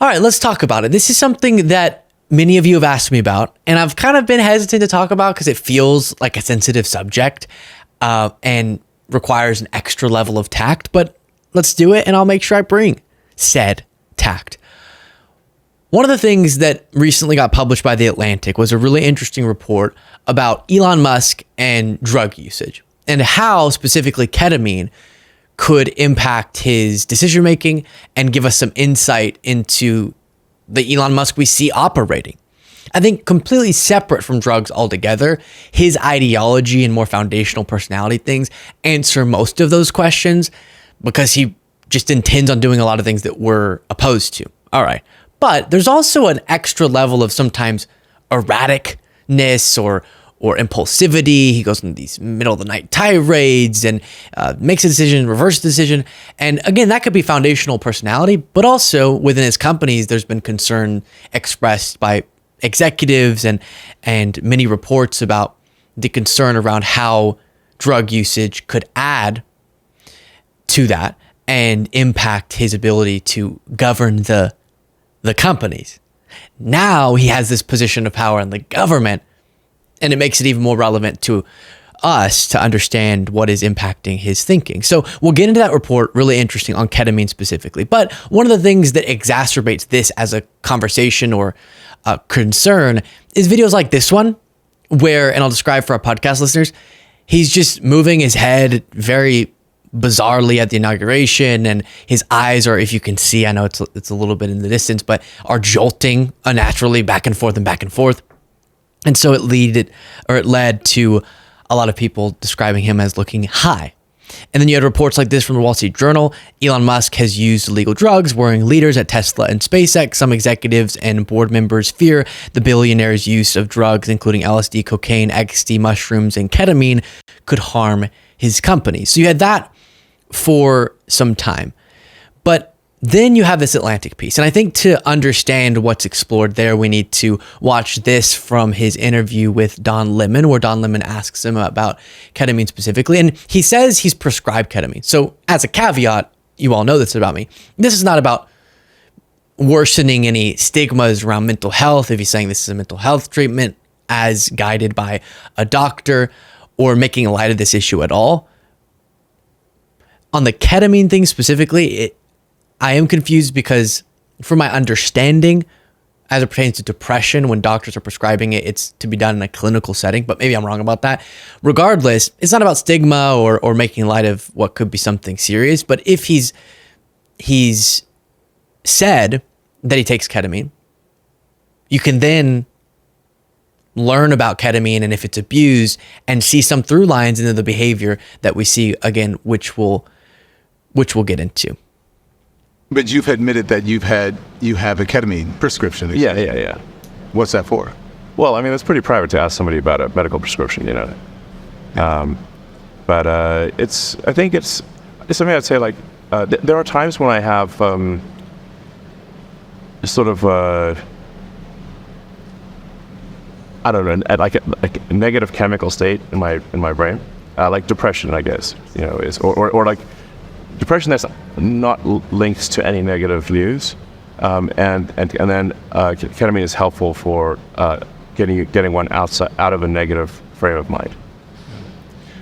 All right, let's talk about it. This is something that many of you have asked me about, and I've kind of been hesitant to talk about because it feels like a sensitive subject and requires an extra level of tact, but let's do it, and I'll make sure I bring said tact. One of the things that recently got published by The Atlantic was a really interesting report about Elon Musk and drug usage and how specifically ketamine could impact his decision-making and give us some insight into the Elon Musk we see operating. I think completely separate from drugs altogether, his ideology and more foundational personality things answer most of those questions because he just intends on doing a lot of things that we're opposed to. All right. But there's also an extra level of sometimes erraticness or impulsivity. He goes into these middle of the night tirades and makes a decision, reverses the decision. And again, that could be foundational personality, but also within his companies, there's been concern expressed by executives and many reports about the concern around how drug usage could add to that and impact his ability to govern the companies. Now he has this position of power in the government, and it makes it even more relevant to us to understand what is impacting his thinking. So we'll get into that report, really interesting, on ketamine specifically. But one of the things that exacerbates this as a conversation or a concern is videos like this one, where, and I'll describe for our podcast listeners, he's just moving his head very bizarrely at the inauguration, and his eyes are, if you can see, I know it's a little bit in the distance, but are jolting unnaturally back and forth and back and forth. And so it led to a lot of people describing him as looking high. And then you had reports like this from the Wall Street Journal. Elon Musk has used illegal drugs, worrying leaders at Tesla and SpaceX. Some executives and board members fear the billionaire's use of drugs, including LSD, cocaine, ecstasy, mushrooms, and ketamine, could harm his company. So you had that for some time. But then you have this Atlantic piece. And I think to understand what's explored there, we need to watch this from his interview with Don Lemon, where Don Lemon asks him about ketamine specifically. And he says he's prescribed ketamine. So as a caveat, you all know this about me. This is not about worsening any stigmas around mental health, if he's saying this is a mental health treatment as guided by a doctor, or making light of this issue at all. On the ketamine thing specifically, I am confused because from my understanding, as it pertains to depression, when doctors are prescribing it, it's to be done in a clinical setting, but maybe I'm wrong about that. Regardless, it's not about stigma or making light of what could be something serious, but if he's said that he takes ketamine, you can then learn about ketamine and if it's abused and see some through lines into the behavior that we see, again, which we'll get into. But you've admitted that you have a ketamine prescription. Yeah. What's that for? Well, I mean, it's pretty private to ask somebody about a medical prescription, you know. But I think it's something I'd say, like, there are times when I have sort of I don't know, like a negative chemical state in my brain, like depression, I guess, you know, is or like depression that's not linked to any negative news, and then ketamine is helpful for getting one out of a negative frame of mind.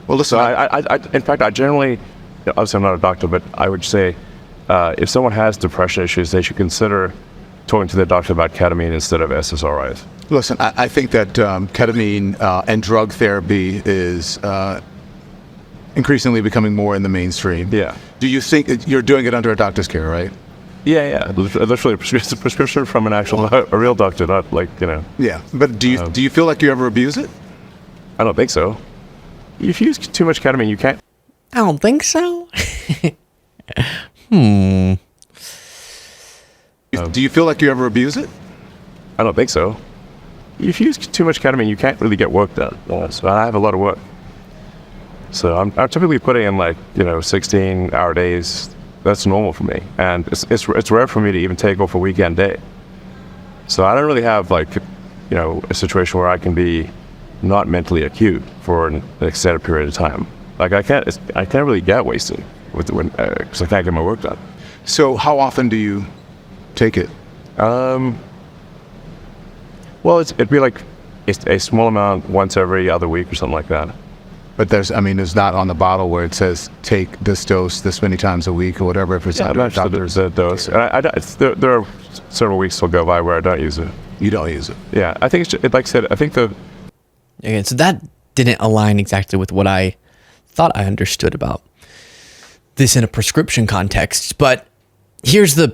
Well, listen, so I in fact, I generally, obviously I'm not a doctor, but I would say if someone has depression issues, they should consider talking to their doctor about ketamine instead of SSRIs. Listen, I think that ketamine and drug therapy is increasingly becoming more in the mainstream. Yeah. Do you think you're doing it under a doctor's care, right? Yeah. Literally a prescription from a real doctor, not like, you know. Yeah, but do you feel like you ever abuse it? I don't think so. If you use too much ketamine, you can't. I don't think so. Do you feel like you ever abuse it? I don't think so. If you use too much ketamine, you can't really get work done. So I have a lot of work. So I'm typically putting in 16-hour days. That's normal for me, and it's rare for me to even take off a weekend day. So I don't really have a situation where I can be not mentally acute for an extended period of time. Like I can't really get wasted because I can't get my work done. So how often do you take it? Well, it'd be like a small amount once every other week or something like that. But there's not on the bottle where it says take this dose this many times a week or whatever. If it's Yeah, not sure there's a dose. There are several weeks will go by where I don't use it. you don't use it. Yeah, I think like I said, I think Again, so that didn't align exactly with what I thought I understood about this in a prescription context. But here's the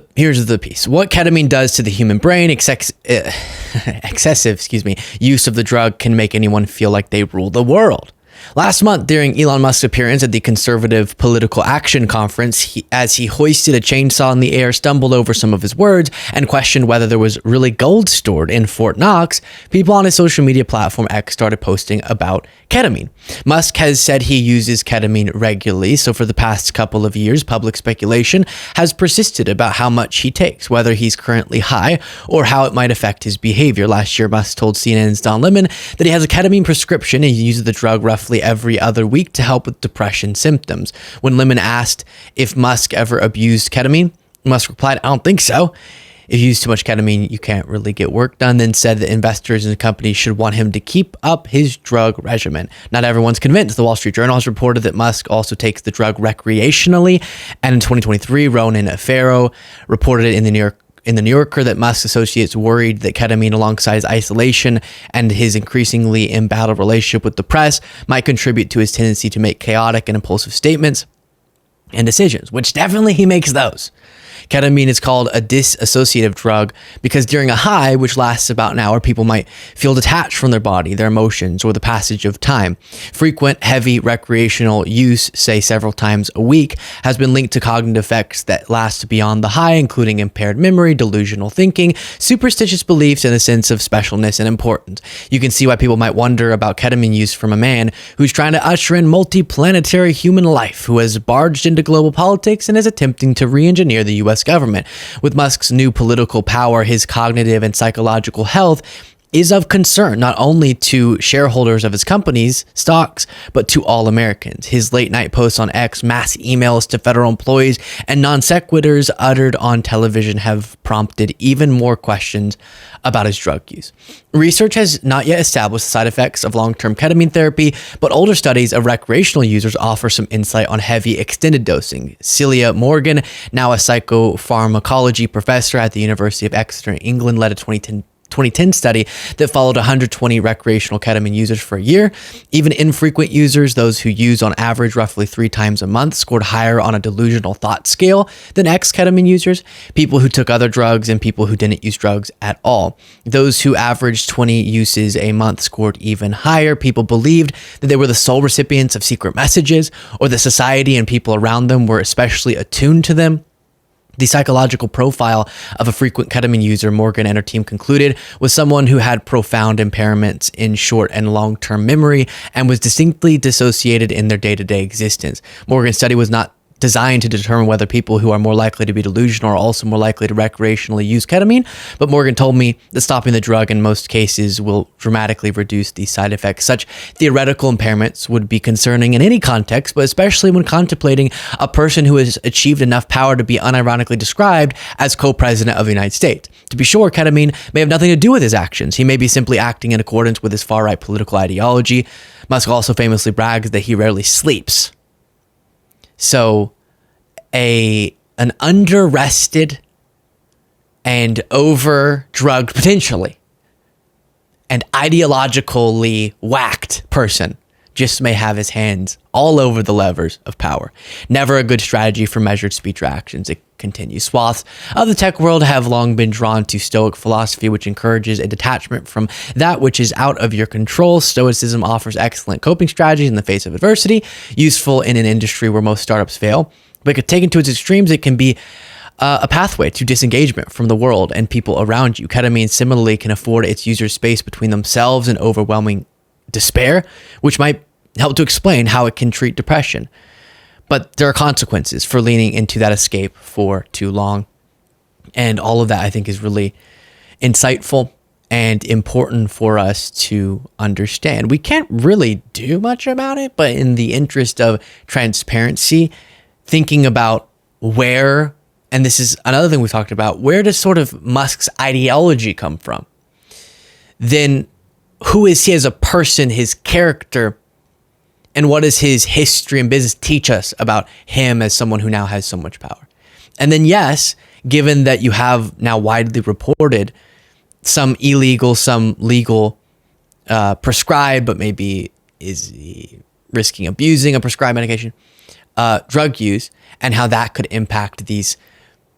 piece. What ketamine does to the human brain, excessive, use of the drug can make anyone feel like they rule the world. Last month, during Elon Musk's appearance at the Conservative Political Action Conference, as he hoisted a chainsaw in the air, stumbled over some of his words, and questioned whether there was really gold stored in Fort Knox, people on his social media platform X started posting about ketamine. Musk has said he uses ketamine regularly, so for the past couple of years, public speculation has persisted about how much he takes, whether he's currently high, or how it might affect his behavior. Last year, Musk told CNN's Don Lemon that he has a ketamine prescription and he uses the drug roughly every other week to help with depression symptoms. When Lemon asked if Musk ever abused ketamine, Musk replied, "I don't think so. If you use too much ketamine, you can't really get work done," then said that investors in the company should want him to keep up his drug regimen. Not everyone's convinced. The Wall Street Journal has reported that Musk also takes the drug recreationally, and in 2023, Ronan Farrow reported it in the New Yorker that Musk's associates worried that ketamine, alongside his isolation and his increasingly embattled relationship with the press, might contribute to his tendency to make chaotic and impulsive statements and decisions, which definitely he makes those. Ketamine is called a dissociative drug because during a high, which lasts about an hour, people might feel detached from their body, their emotions, or the passage of time. Frequent, heavy recreational use, say several times a week, has been linked to cognitive effects that last beyond the high, including impaired memory, delusional thinking, superstitious beliefs, and a sense of specialness and importance. You can see why people might wonder about ketamine use from a man who's trying to usher in multi-planetary human life, who has barged into global politics and is attempting to re-engineer the U.S. government. With Musk's new political power, his cognitive and psychological health is of concern not only to shareholders of his company's stocks, but to all Americans. His late night posts on X, mass emails to federal employees, and non sequiturs uttered on television have prompted even more questions about his drug use. Research has not yet established the side effects of long-term ketamine therapy, but older studies of recreational users offer some insight on heavy extended dosing. Celia Morgan, now a psychopharmacology professor at the University of Exeter in England, led a 2010 study that followed 120 recreational ketamine users for a year. Even infrequent users, those who use on average roughly 3 times a month, scored higher on a delusional thought scale than ex-ketamine users, people who took other drugs, and people who didn't use drugs at all. Those who averaged 20 uses a month scored even higher. People believed that they were the sole recipients of secret messages, or that society and people around them were especially attuned to them. The psychological profile of a frequent ketamine user, Morgan and her team concluded, was someone who had profound impairments in short and long-term memory and was distinctly dissociated in their day-to-day existence. Morgan's study was not designed to determine whether people who are more likely to be delusional are also more likely to recreationally use ketamine, but Morgan told me that stopping the drug in most cases will dramatically reduce these side effects. Such theoretical impairments would be concerning in any context, but especially when contemplating a person who has achieved enough power to be unironically described as co-president of the United States. To be sure, ketamine may have nothing to do with his actions. He may be simply acting in accordance with his far-right political ideology. Musk also famously brags that he rarely sleeps. So an under-rested and over-drugged, potentially, and ideologically whacked person just may have his hands all over the levers of power. Never a good strategy for measured speech or actions. It continues. Swaths of the tech world have long been drawn to Stoic philosophy, which encourages a detachment from that which is out of your control. Stoicism offers excellent coping strategies in the face of adversity, useful in an industry where most startups fail. But taken to its extremes, it can be a pathway to disengagement from the world and people around you. Ketamine similarly can afford its users space between themselves and overwhelming despair, which might help to explain how it can treat depression. But there are consequences for leaning into that escape for too long. And all of that, I think, is really insightful and important for us to understand. We can't really do much about it, but in the interest of transparency, thinking about where and this is another thing we talked about, where does sort of Musk's ideology come from? Then who is he as a person, his character, and what does his history and business teach us about him as someone who now has so much power? And then, yes, given that you have now widely reported some illegal, some legal, prescribed, but maybe is he risking abusing a prescribed medication, drug use, and how that could impact these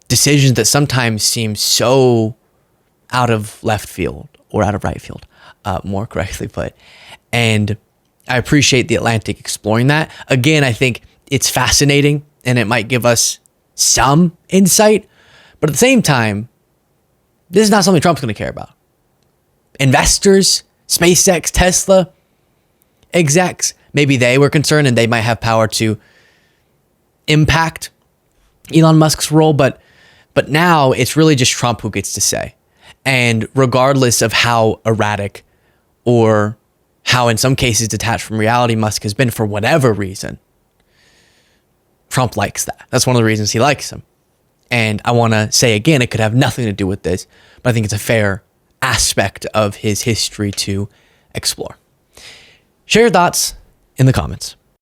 decisions that sometimes seem so out of left field or out of right field, more correctly put. And I appreciate The Atlantic exploring that. Again, I think it's fascinating and it might give us some insight, but at the same time, this is not something Trump's going to care about. Investors, SpaceX, Tesla, execs, maybe they were concerned and they might have power to impact Elon Musk's role, but now it's really just Trump who gets to say. And regardless of how erratic or how in some cases detached from reality Musk has been for whatever reason, Trump likes that. That's one of the reasons he likes him. And I want to say again, it could have nothing to do with this, but I think it's a fair aspect of his history to explore. Share your thoughts in the comments.